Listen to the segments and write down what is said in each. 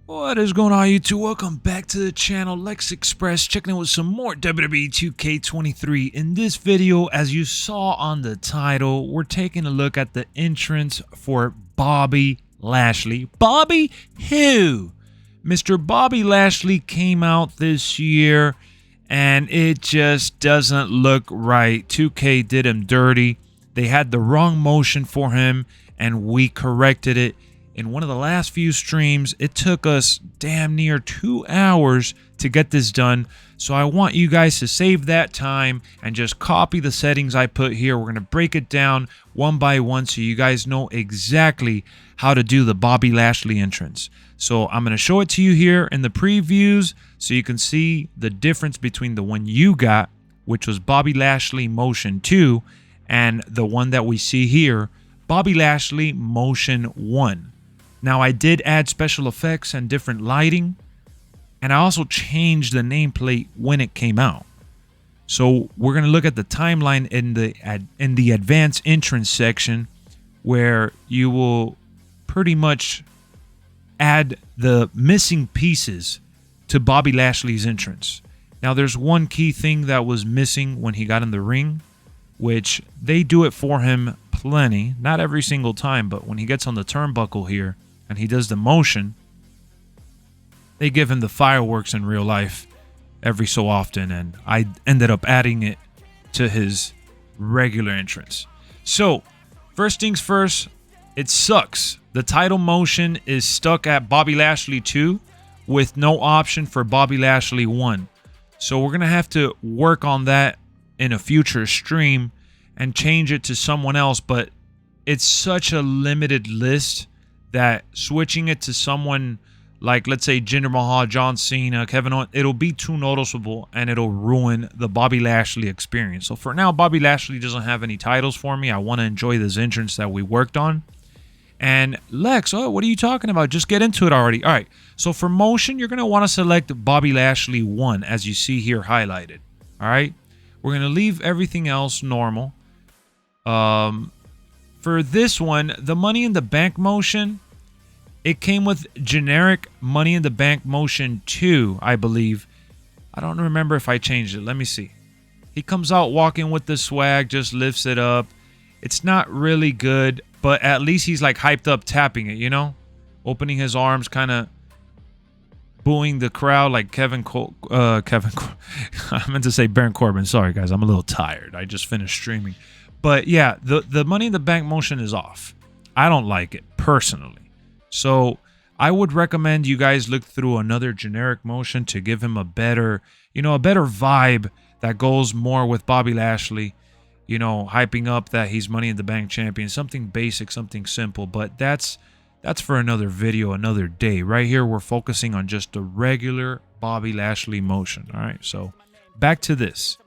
What is going on, YouTube? Welcome back to the channel. LexxExpress checking in with some more WWE 2K23. In this video, as you saw on the title, we're taking a look at the entrance for Bobby Lashley. Bobby who? Mr. Bobby Lashley came out this year and it just doesn't look right. 2K did him dirty. They had the wrong motion for him and we corrected it. In one of the last few streams, it took us damn near 2 hours to get this done. So I want you guys to save that time and just copy the settings I put here. We're going to break it down one by one so you guys know exactly how to do the Bobby Lashley entrance. So I'm going to show it to you here in the previews so you can see the difference between the one you got, which was Bobby Lashley Motion 2, and the one that we see here, Bobby Lashley Motion 1. Now, I did add special effects and different lighting, and I also changed the nameplate when it came out. So we're going to look at the timeline in the advanced entrance section, where you will pretty much add the missing pieces to Bobby Lashley's entrance. Now, there's one key thing that was missing when he got in the ring, which they do it for him plenty, not every single time, but when he gets on the turnbuckle here, and he does the motion, they give him the fireworks in real life every so often, and I ended up adding it to his regular entrance. So, first things first, it sucks. The title motion is stuck at Bobby Lashley 2 with no option for Bobby Lashley 1. So we're going to have to work on that in a future stream and change it to someone else, but it's such a limited list that switching it to someone like, let's say, Jinder Mahal, John Cena, Kevin Owens, it'll be too noticeable and it'll ruin the Bobby Lashley experience. So for now, Bobby Lashley doesn't have any titles for me. I want to enjoy this entrance that we worked on. And Lex, oh, what are you talking about? Just get into it already. All right, so for motion, you're going to want to select Bobby Lashley 1, as you see here highlighted. All right, we're going to leave everything else normal. For this one, the Money in the Bank motion, it came with generic Money in the Bank motion 2, I believe. I don't remember if I changed it. Let me see. He comes out walking with the swag, just lifts it up. It's not really good, but at least he's like hyped up tapping it, you know? Opening his arms, kind of booing the crowd like I meant to say Baron Corbin. Sorry, guys. I'm a little tired. I just finished streaming. But yeah, the Money in the Bank motion is off. I don't like it, personally. So I would recommend you guys look through another generic motion to give him a better, a better vibe that goes more with Bobby Lashley, hyping up that he's Money in the Bank champion. Something basic, something simple, but that's for another video, another day. Right here, we're focusing on just the regular Bobby Lashley motion. All right, so back to this.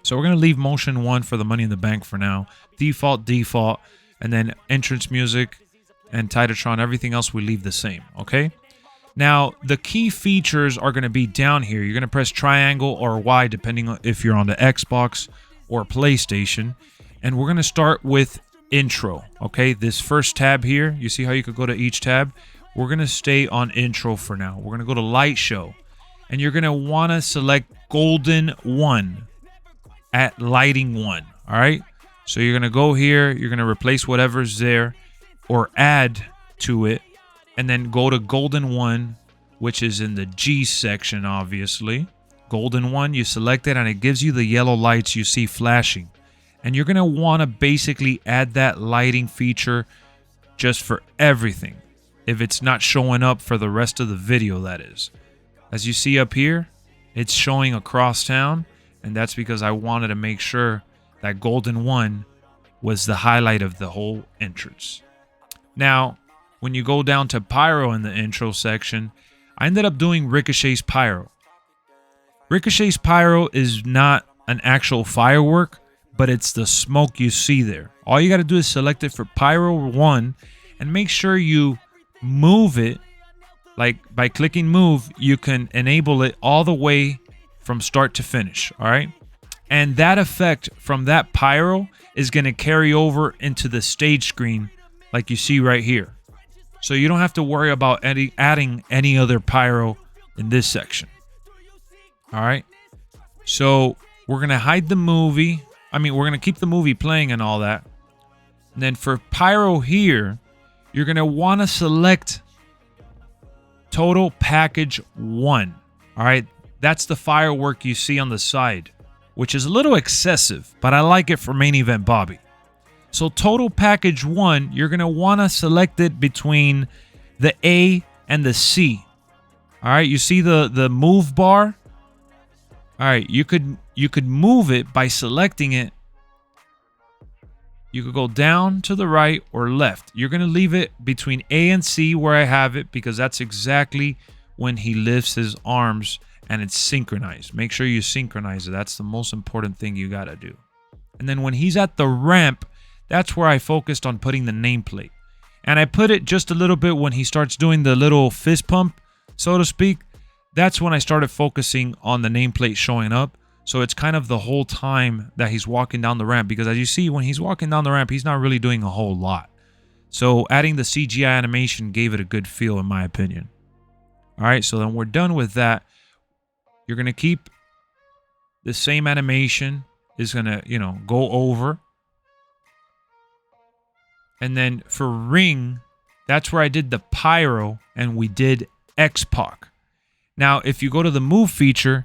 So we're going to leave motion 1 for the Money in the Bank for now. Default, and then entrance music and Titatron, everything else we leave the same, okay? Now, the key features are going to be down here. You're going to press triangle or Y, depending on if you're on the Xbox or PlayStation. And we're going to start with intro, okay? This first tab here, you see how you could go to each tab? We're going to stay on intro for now. We're going to go to light show. And you're going to want to select golden 1 at lighting 1, all right? So you're going to go here, you're going to replace whatever's there or add to it, and then go to golden 1, which is in the G section, obviously. Golden 1, you select it, and it gives you the yellow lights you see flashing. And you're going to want to basically add that lighting feature just for everything, if it's not showing up for the rest of the video, that is. As you see up here, it's showing across town, and that's because I wanted to make sure that golden 1 was the highlight of the whole entrance. Now, when you go down to Pyro in the intro section, I ended up doing Ricochet's Pyro. Ricochet's Pyro is not an actual firework, but it's the smoke you see there. All you got to do is select it for Pyro 1 and make sure you move it. Like by clicking move, you can enable it all the way from start to finish, all right? And that effect from that pyro is going to carry over into the stage screen like you see right here. So you don't have to worry about adding any other pyro in this section. All right. So we're going to hide the movie. I mean, we're going to keep the movie playing and all that. And then for pyro here, you're going to want to select total package 1. All right. That's the firework you see on the side, which is a little excessive, but I like it for main event Bobby. So total package 1, you're going to want to select it between the A and the C. All right, you see the move bar? All right, you could move it by selecting it. You could go down to the right or left. You're going to leave it between A and C where I have it because that's exactly when he lifts his arms and it's synchronized. Make sure you synchronize it. That's the most important thing you got to do. And then when he's at the ramp, that's where I focused on putting the nameplate. And I put it just a little bit when he starts doing the little fist pump, so to speak. That's when I started focusing on the nameplate showing up. So it's kind of the whole time that he's walking down the ramp. Because as you see, when he's walking down the ramp, he's not really doing a whole lot. So adding the CGI animation gave it a good feel, in my opinion. All right, so then we're done with that. You're going to keep the same animation. Is going to, go over. And then for ring, that's where I did the pyro and we did X-Pac. Now, if you go to the move feature,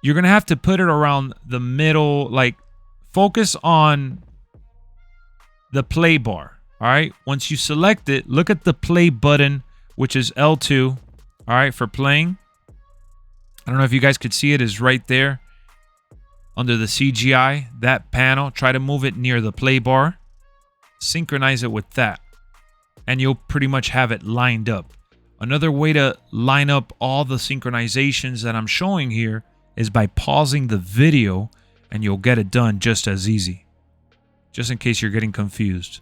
you're going to have to put it around the middle, like focus on the play bar. All right. Once you select it, look at the play button, which is L2. All right. For playing. I don't know if you guys could see it, is right there under the CGI, that panel. Try to move it near the play bar. Synchronize it with that, and you'll pretty much have it lined up. Another way to line up all the synchronizations that I'm showing here is by pausing the video, and you'll get it done just as easy, just in case you're getting confused.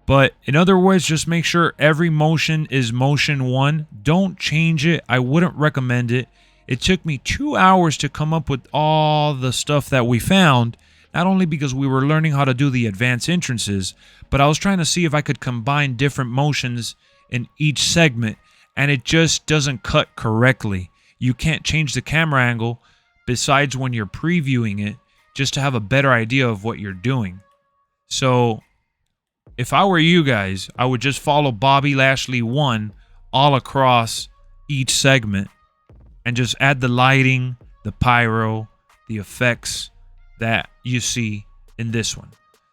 But in other words, just make sure every motion is motion 1. Don't change it. I wouldn't recommend it. It took me 2 hours to come up with all the stuff that we found. Not only because we were learning how to do the advanced entrances, but I was trying to see if I could combine different motions in each segment, and it just doesn't cut correctly. You can't change the camera angle besides when you're previewing it, just to have a better idea of what you're doing. So if I were you guys, I would just follow Bobby Lashley 1 all across each segment and just add the lighting, the pyro, the effects that you see in this one.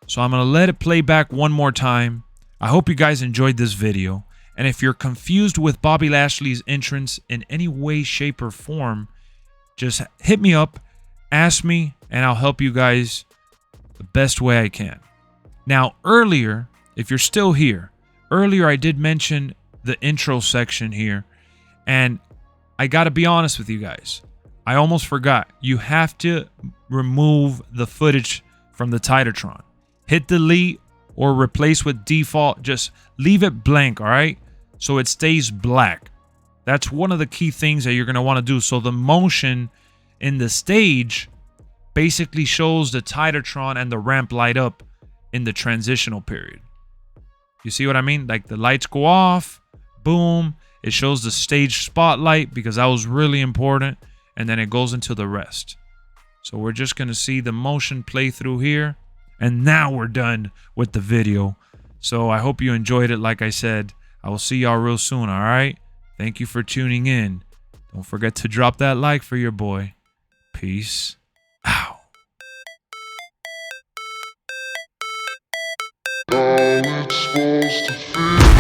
So I'm going to let it play back one more time. I hope you guys enjoyed this video. And if you're confused with Bobby Lashley's entrance in any way, shape, or form, just hit me up, ask me, and I'll help you guys the best way I can. Now, earlier, if you're still here, earlier I did mention the intro section here, and I got to be honest with you guys. I almost forgot. You have to remove the footage from the Titantron. Hit delete or replace with default. Just leave it blank, all right? So it stays black. That's one of the key things that you're going to want to do. So the motion in the stage basically shows the Titantron and the ramp light up in the transitional period. You see what I mean? Like the lights go off, boom. It shows the stage spotlight because that was really important. And then it goes into the rest. So we're just going to see the motion play through here. And now we're done with the video. So I hope you enjoyed it. Like I said, I will see y'all real soon, all right? Thank you for tuning in. Don't forget to drop that like for your boy. Peace out. How it's supposed to feel.